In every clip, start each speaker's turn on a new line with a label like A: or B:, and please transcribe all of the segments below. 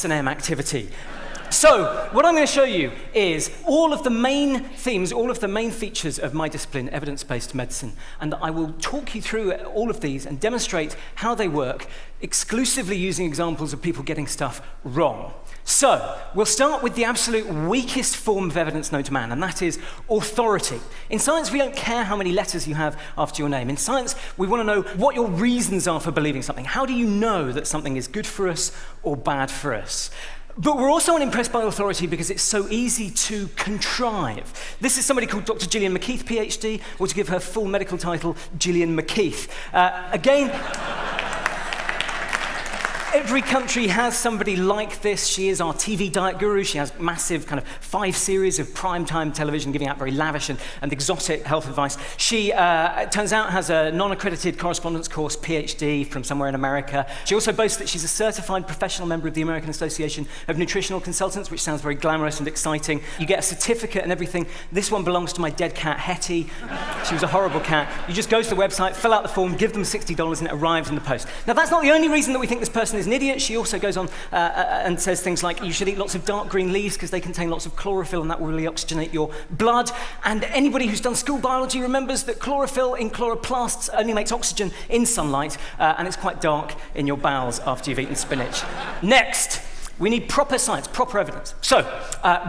A: S&M activity. So, what I'm going to show you is all of the main themes, all of the main features of my discipline, evidence-based medicine. And I will talk you through all of these and demonstrate how they work, exclusively using examples of people getting stuff wrong. So, we'll start with the absolute weakest form of evidence known to man, and that is authority. In science, we don't care how many letters you have after your name. In science, we want to know what your reasons are for believing something. How do you know that something is good for us or bad for us? But we're also unimpressed by authority because it's so easy to contrive. This is somebody called Dr. Gillian McKeith, PhD, or to give her full medical title, Gillian McKeith. Again, every country has somebody like this. She is our TV diet guru. She has massive kind of 5 series of primetime television giving out very lavish and exotic health advice. She, it turns out, has a non-accredited correspondence course, PhD, from somewhere in America. She also boasts that she's a certified professional member of the American Association of Nutritional Consultants, which sounds very glamorous and exciting. You get a certificate and everything. This one belongs to my dead cat, Hetty. She was a horrible cat. You just go to the website, fill out the form, give them $60, and it arrives in the post. Now, that's not the only reason that we think this person is an idiot. She also goes on and says things like you should eat lots of dark green leaves because they contain lots of chlorophyll and that will really oxygenate your blood. And anybody who's done school biology remembers that chlorophyll in chloroplasts only makes oxygen in sunlight, and it's quite dark in your bowels after you've eaten spinach. Next. We need proper science, proper evidence. So,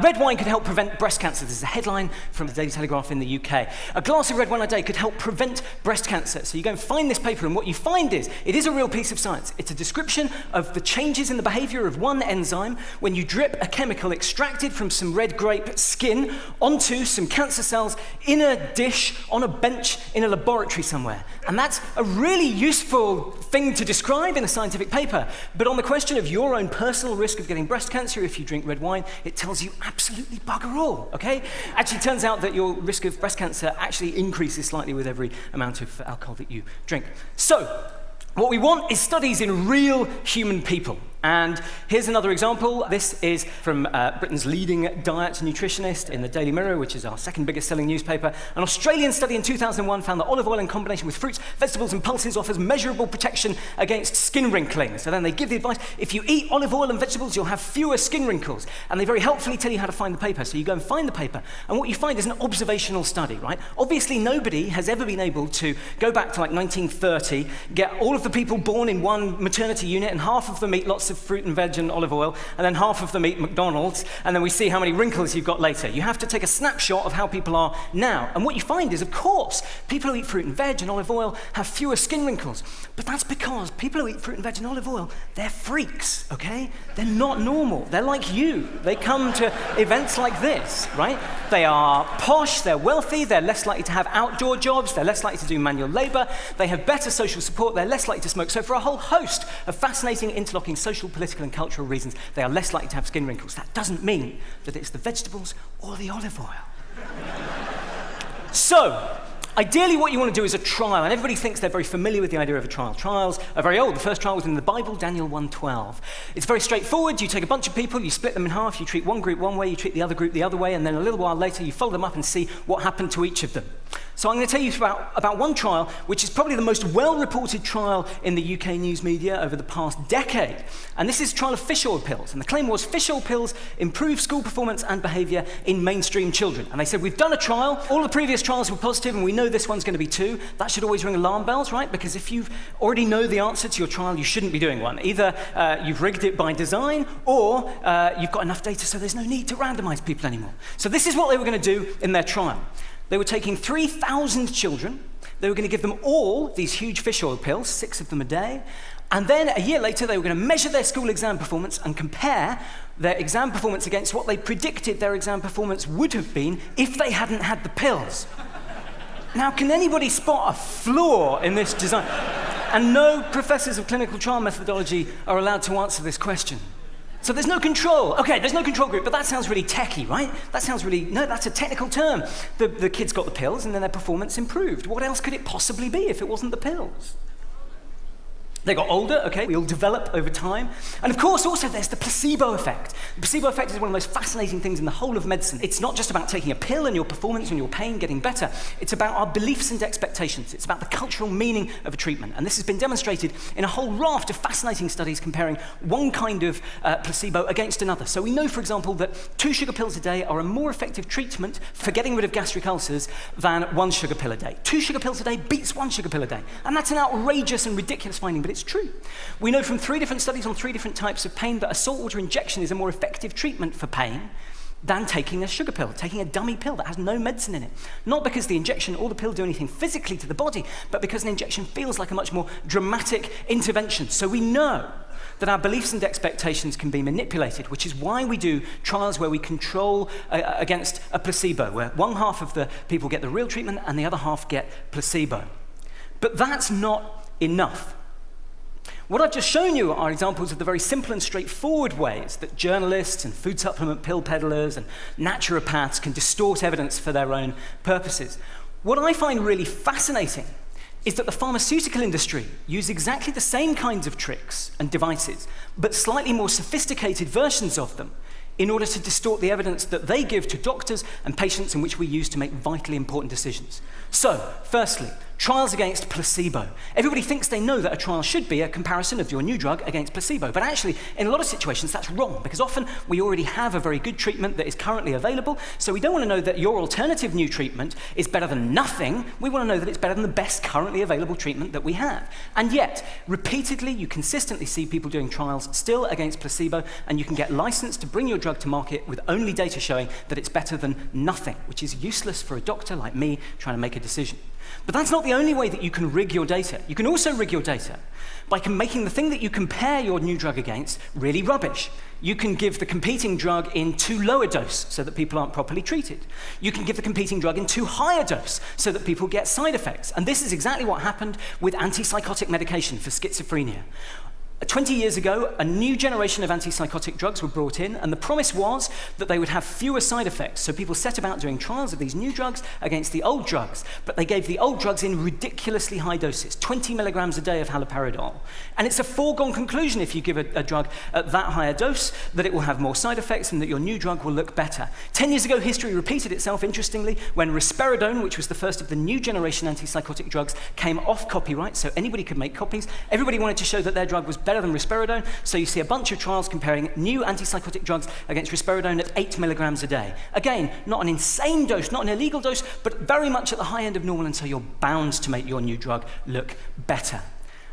A: red wine could help prevent breast cancer. This is a headline from the Daily Telegraph in the UK. A glass of red wine a day could help prevent breast cancer. So you go and find this paper, and what you find is, it is a real piece of science. It's a description of the changes in the behavior of one enzyme when you drip a chemical extracted from some red grape skin onto some cancer cells in a dish on a bench in a laboratory somewhere. And that's a really useful thing to describe in a scientific paper. But on the question of your own personal risk of getting breast cancer if you drink red wine, it tells you absolutely bugger all, okay? Actually, it turns out that your risk of breast cancer actually increases slightly with every amount of alcohol that you drink. So, what we want is studies in real human people. And here's another example. This is from Britain's leading diet nutritionist in the Daily Mirror, which is our second biggest selling newspaper. An Australian study in 2001 found that olive oil in combination with fruits, vegetables and pulses offers measurable protection against skin wrinkling. So then they give the advice, if you eat olive oil and vegetables, you'll have fewer skin wrinkles. And they very helpfully tell you how to find the paper. So you go and find the paper, and what you find is an observational study, right? Obviously, nobody has ever been able to go back to like 1930, get all of the people born in one maternity unit, and half of them eat lots of fruit and veg and olive oil, and then half of them eat McDonald's, and then we see how many wrinkles you've got later. You have to take a snapshot of how people are now. And what you find is, of course, people who eat fruit and veg and olive oil have fewer skin wrinkles. But that's because people who eat fruit and veg and olive oil, they're freaks, okay? They're not normal. They're like you. They come to events like this, right? They are posh, they're wealthy, they're less likely to have outdoor jobs, they're less likely to do manual labor, they have better social support, they're less likely to smoke. So for a whole host of fascinating, interlocking social, political, and cultural reasons, they are less likely to have skin wrinkles. That doesn't mean that it's the vegetables or the olive oil. So, ideally what you want to do is a trial, and everybody thinks they're very familiar with the idea of a trial. Trials are very old. The first trial was in the Bible, Daniel 1:12. It's very straightforward. You take a bunch of people, you split them in half, you treat one group one way, you treat the other group the other way, and then a little while later you follow them up and see what happened to each of them. So I'm going to tell you about one trial, which is probably the most well-reported trial in the UK news media over the past decade. And this is a trial of fish oil pills. And the claim was fish oil pills improve school performance and behavior in mainstream children. And they said, we've done a trial, all the previous trials were positive, and we know this one's going to be too. That should always ring alarm bells, right? Because if you already know the answer to your trial, you shouldn't be doing one. Either you've rigged it by design, or you've got enough data so there's no need to randomize people anymore. So this is what they were going to do in their trial. They were taking 3,000 children. They were going to give them all these huge fish oil pills, 6 of them a day. And then a year later, they were going to measure their school exam performance and compare their exam performance against what they predicted their exam performance would have been if they hadn't had the pills. Now, can anybody spot a flaw in this design? And no professors of clinical trial methodology are allowed to answer this question. So there's no control. Okay, there's no control group, but that sounds really techie, right? That sounds really, no, that's a technical term. The kids got the pills and then their performance improved. What else could it possibly be if it wasn't the pills? They got older, okay, we all develop over time. And of course, also there's the placebo effect. The placebo effect is one of the most fascinating things in the whole of medicine. It's not just about taking a pill and your performance and your pain getting better. It's about our beliefs and expectations. It's about the cultural meaning of a treatment. And this has been demonstrated in a whole raft of fascinating studies comparing one kind of placebo against another. So we know, for example, that 2 sugar pills a day are a more effective treatment for getting rid of gastric ulcers than 1 sugar pill a day. 2 sugar pills a day beats 1 sugar pill a day. And that's an outrageous and ridiculous finding, but it's true. We know from 3 different studies on 3 different types of pain that a saltwater injection is a more effective treatment for pain than taking a sugar pill, taking a dummy pill that has no medicine in it. Not because the injection or the pill do anything physically to the body, but because an injection feels like a much more dramatic intervention. So we know that our beliefs and expectations can be manipulated, which is why we do trials where we control against a placebo, where one half of the people get the real treatment and the other half get placebo. But that's not enough. What I've just shown you are examples of the very simple and straightforward ways that journalists and food supplement pill peddlers and naturopaths can distort evidence for their own purposes. What I find really fascinating is that the pharmaceutical industry use exactly the same kinds of tricks and devices, but slightly more sophisticated versions of them, in order to distort the evidence that they give to doctors and patients and which we use to make vitally important decisions. So, firstly, trials against placebo. Everybody thinks they know that a trial should be a comparison of your new drug against placebo, but actually, in a lot of situations, that's wrong, because often we already have a very good treatment that is currently available, so we don't want to know that your alternative new treatment is better than nothing. We want to know that it's better than the best currently available treatment that we have. And yet, repeatedly, you consistently see people doing trials still against placebo, and you can get licensed to bring your drug to market with only data showing that it's better than nothing, which is useless for a doctor like me trying to make a decision. But that's not the only way that you can rig your data. You can also rig your data by making the thing that you compare your new drug against really rubbish. You can give the competing drug in too low a dose so that people aren't properly treated. You can give the competing drug in too high a dose so that people get side effects. And this is exactly what happened with antipsychotic medication for schizophrenia. 20 years ago, a new generation of antipsychotic drugs were brought in, and the promise was that they would have fewer side effects. So people set about doing trials of these new drugs against the old drugs, but they gave the old drugs in ridiculously high doses, 20 milligrams a day of haloperidol. And it's a foregone conclusion if you give a drug at that higher dose that it will have more side effects and that your new drug will look better. 10 years ago, history repeated itself, interestingly, when risperidone, which was the first of the new generation antipsychotic drugs, came off copyright, so anybody could make copies. Everybody wanted to show that their drug was better than risperidone, so you see a bunch of trials comparing new antipsychotic drugs against risperidone at 8 milligrams a day. Again, not an insane dose, not an illegal dose, but very much at the high end of normal, and so you're bound to make your new drug look better.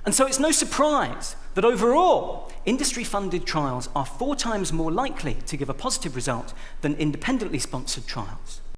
A: And so it's no surprise that overall, industry-funded trials are 4 times more likely to give a positive result than independently sponsored trials.